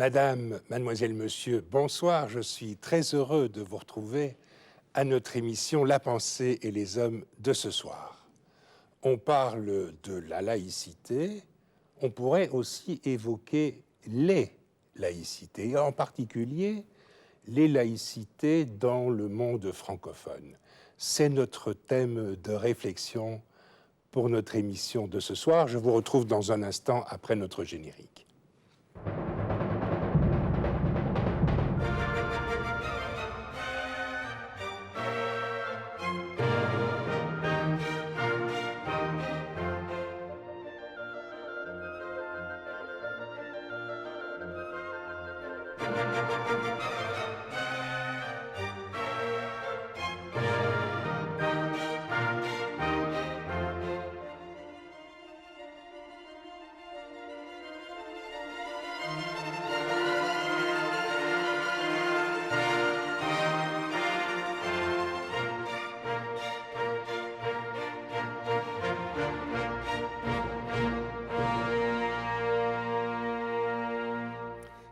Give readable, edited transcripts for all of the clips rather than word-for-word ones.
Madame, mademoiselle, monsieur, bonsoir. Je suis très heureux de vous retrouver à notre émission La pensée et les hommes de ce soir. On parle de la laïcité, on pourrait aussi évoquer les laïcités, et en particulier les laïcités dans le monde francophone. C'est notre thème de réflexion pour notre émission de ce soir. Je vous retrouve dans un instant après notre générique.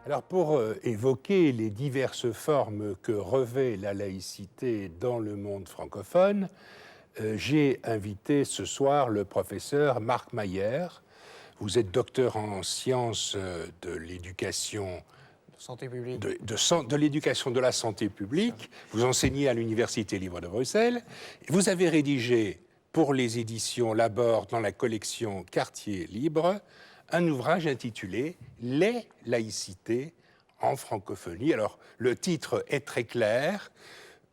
Alors pour évoquer les diverses formes que revêt la laïcité dans le monde francophone, j'ai invité ce soir le professeur Marc Mayer. Vous êtes docteur en sciences de l'éducation, santé publique. de l'éducation de la santé publique. Vous enseignez à l'Université libre de Bruxelles. Vous avez rédigé pour les éditions Laborde dans la collection Quartier libre un ouvrage intitulé « Les laïcités en francophonie ». Alors, le titre est très clair,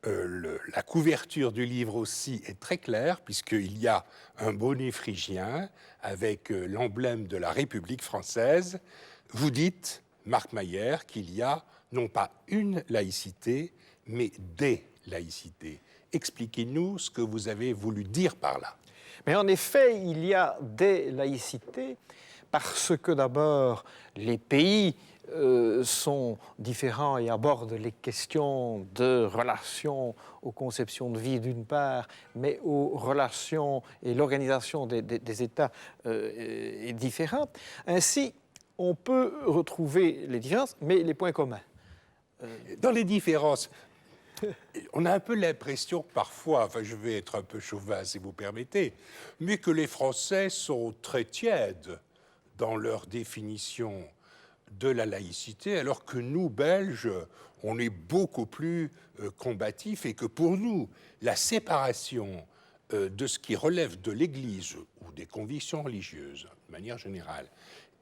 la couverture du livre aussi est très claire, puisqu'il y a un bonnet phrygien avec l'emblème de la République française. Vous dites, Marc Mayer, qu'il y a non pas une laïcité, mais des laïcités. Expliquez-nous ce que vous avez voulu dire par là. Mais en effet, il y a des laïcités, parce que d'abord, les pays sont différents et abordent les questions de relation aux conceptions de vie d'une part, mais aux relations et l'organisation des États est différente. Ainsi, on peut retrouver les différences, mais les points communs. Dans les différences, on a un peu l'impression que parfois, enfin je vais être un peu chauvin si vous permettez, mais que les Français sont très tièdes dans leur définition de la laïcité, alors que nous, Belges, on est beaucoup plus combatifs et que pour nous, la séparation de ce qui relève de l'Église ou des convictions religieuses, de manière générale,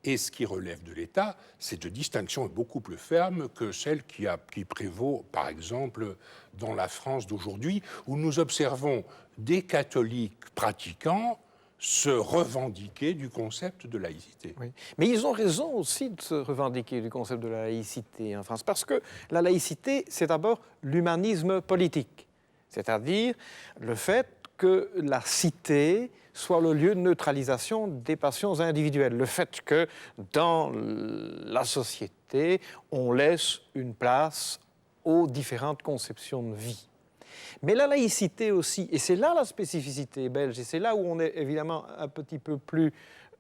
et ce qui relève de l'État, cette distinction est beaucoup plus ferme que celle qui prévaut, par exemple, dans la France d'aujourd'hui, où nous observons des catholiques pratiquants se revendiquer du concept de laïcité. Oui. Mais ils ont raison aussi de se revendiquer du concept de la laïcité en France, parce que la laïcité, c'est d'abord l'humanisme politique, c'est-à-dire le fait que la cité soit le lieu de neutralisation des passions individuelles, le fait que dans la société, on laisse une place aux différentes conceptions de vie. Mais la laïcité aussi, et c'est là la spécificité belge, et c'est là où on est évidemment un petit peu plus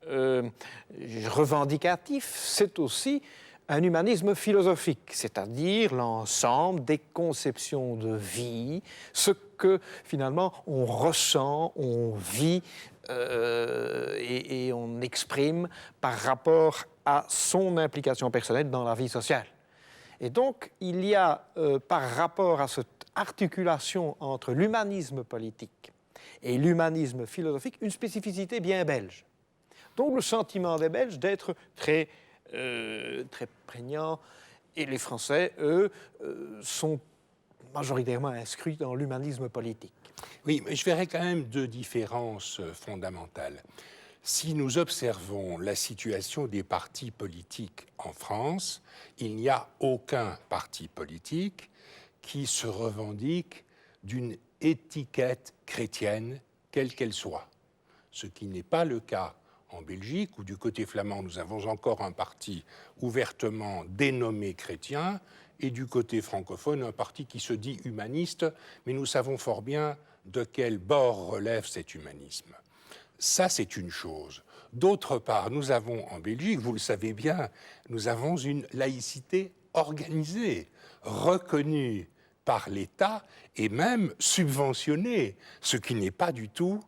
revendicatif, c'est aussi un humanisme philosophique, c'est-à-dire l'ensemble des conceptions de vie, ce que finalement on ressent, on vit et on exprime par rapport à son implication personnelle dans la vie sociale. Et donc, il y a, par rapport à cette articulation entre l'humanisme politique et l'humanisme philosophique, une spécificité bien belge. Donc, le sentiment des Belges d'être très prégnant, et les Français, eux, sont majoritairement inscrits dans l'humanisme politique. Oui, mais je verrais quand même deux différences fondamentales. Si nous observons la situation des partis politiques en France, il n'y a aucun parti politique qui se revendique d'une étiquette chrétienne, quelle qu'elle soit. Ce qui n'est pas le cas en Belgique, où du côté flamand, nous avons encore un parti ouvertement dénommé chrétien, et du côté francophone, un parti qui se dit humaniste, mais nous savons fort bien de quel bord relève cet humanisme. Ça, c'est une chose. D'autre part, nous avons en Belgique, vous le savez bien, nous avons une laïcité organisée, reconnue par l'État et même subventionnée, ce qui n'est pas du tout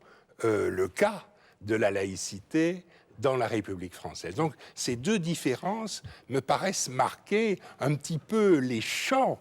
le cas de la laïcité dans la République française. Donc ces deux différences me paraissent marquer un petit peu les champs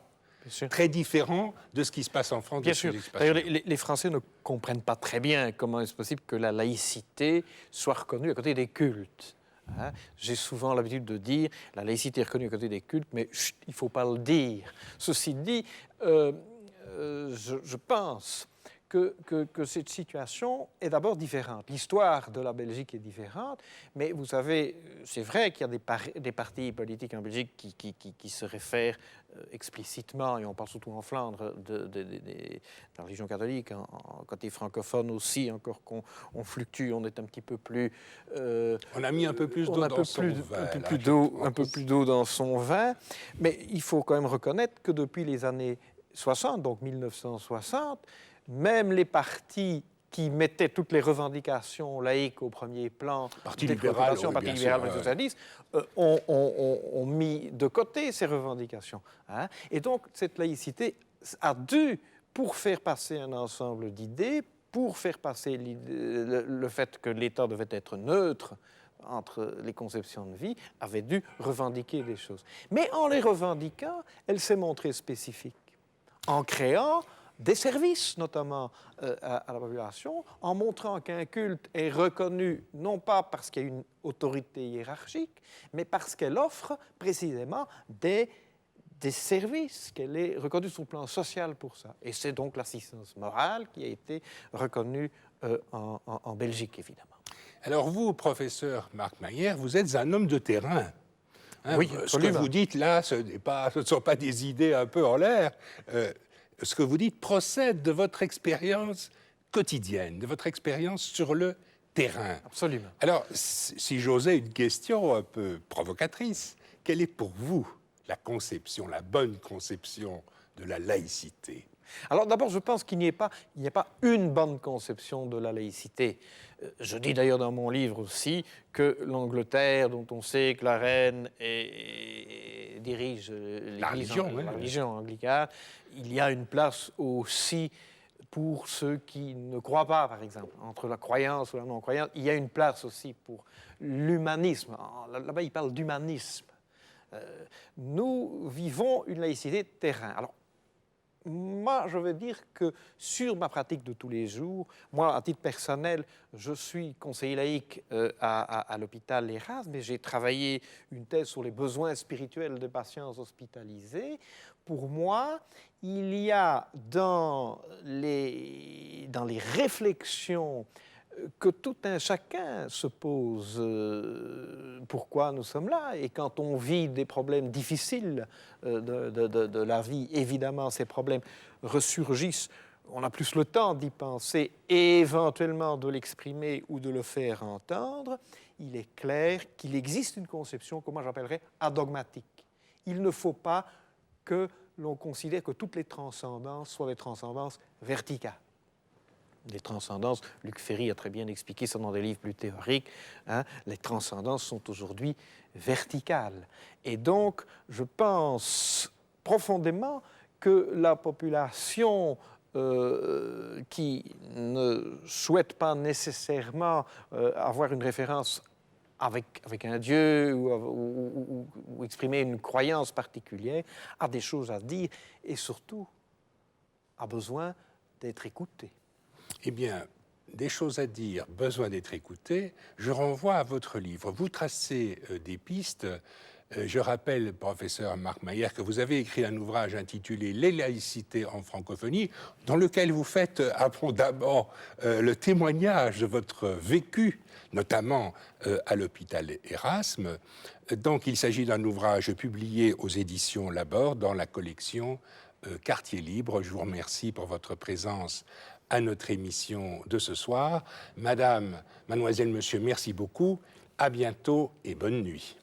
très différents de ce qui se passe en France. Bien sûr. D'ailleurs, les Français ne comprennent pas très bien comment est-ce possible que la laïcité soit reconnue à côté des cultes. Hein? J'ai souvent l'habitude de dire la laïcité est reconnue à côté des cultes, mais chut, il ne faut pas le dire. Ceci dit, je pense que cette situation est d'abord différente. L'histoire de la Belgique est différente, mais vous savez, c'est vrai qu'il y a des partis politiques en Belgique qui se réfèrent explicitement, et on parle surtout en Flandre, de la religion catholique, côté francophone aussi, encore qu'on fluctue, on est un petit peu plus... on a mis un peu plus d'eau dans son vin. Un peu plus d'eau dans son vin, mais il faut quand même reconnaître que depuis les années 60, donc 1960, même les partis qui mettaient toutes les revendications laïques au premier plan, Parti libéral, Parti libéral et socialiste, ont mis de côté ces revendications. Hein? Et donc, cette laïcité a dû, pour faire passer un ensemble d'idées, pour faire passer le fait que l'État devait être neutre entre les conceptions de vie, avait dû revendiquer des choses. Mais en les revendiquant, elle s'est montrée spécifique, en créant des services, notamment à la population, en montrant qu'un culte est reconnu non pas parce qu'il y a une autorité hiérarchique, mais parce qu'elle offre précisément des services, qu'elle est reconnue sur le plan social pour ça. Et c'est donc l'assistance morale qui a été reconnue en Belgique, évidemment. Alors vous, professeur Marc Mayer, vous êtes un homme de terrain. Hein, oui, ce que vous dites là, ce ne sont pas des idées un peu en l'air. Ce que vous dites procède de votre expérience quotidienne, de votre expérience sur le terrain. Absolument. Alors, si j'osais une question un peu provocatrice, quelle est pour vous la conception, la bonne conception de la laïcité? Alors d'abord, je pense qu'il n'y a pas une bonne conception de la laïcité. Je dis d'ailleurs dans mon livre aussi que l'Angleterre, dont on sait que la reine dirige la religion anglicane, il y a une place aussi pour ceux qui ne croient pas, par exemple. Entre la croyance ou la non-croyance, il y a une place aussi pour l'humanisme. Là-bas, il parle d'humanisme. Nous vivons une laïcité de terrain. Alors, moi, je veux dire que sur ma pratique de tous les jours, moi, à titre personnel, je suis conseiller laïque à l'hôpital Erasme, mais j'ai travaillé une thèse sur les besoins spirituels des patients hospitalisés. Pour moi, il y a dans les réflexions que tout un chacun se pose pourquoi nous sommes là. Et quand on vit des problèmes difficiles de la vie, évidemment, ces problèmes ressurgissent. On a plus le temps d'y penser et éventuellement de l'exprimer ou de le faire entendre. Il est clair qu'il existe une conception que moi j'appellerais adogmatique. Il ne faut pas que l'on considère que toutes les transcendances soient des transcendances verticales. Les transcendances, Luc Ferry a très bien expliqué ça dans des livres plus théoriques, hein, les transcendances sont aujourd'hui verticales. Et donc, je pense profondément que la population qui ne souhaite pas nécessairement avoir une référence avec un Dieu ou exprimer une croyance particulière, a des choses à dire et surtout a besoin d'être écoutée. Eh bien, des choses à dire, besoin d'être écouté, je renvoie à votre livre. Vous tracez des pistes. Je rappelle, professeur Marc Mayer, que vous avez écrit un ouvrage intitulé « Les laïcités en francophonie », dans lequel vous faites abondamment le témoignage de votre vécu, notamment à l'hôpital Erasme. Donc, il s'agit d'un ouvrage publié aux éditions Laborde dans la collection Quartier Libre. Je vous remercie pour votre présence à notre émission de ce soir. Madame, mademoiselle, monsieur, merci beaucoup. À bientôt et bonne nuit.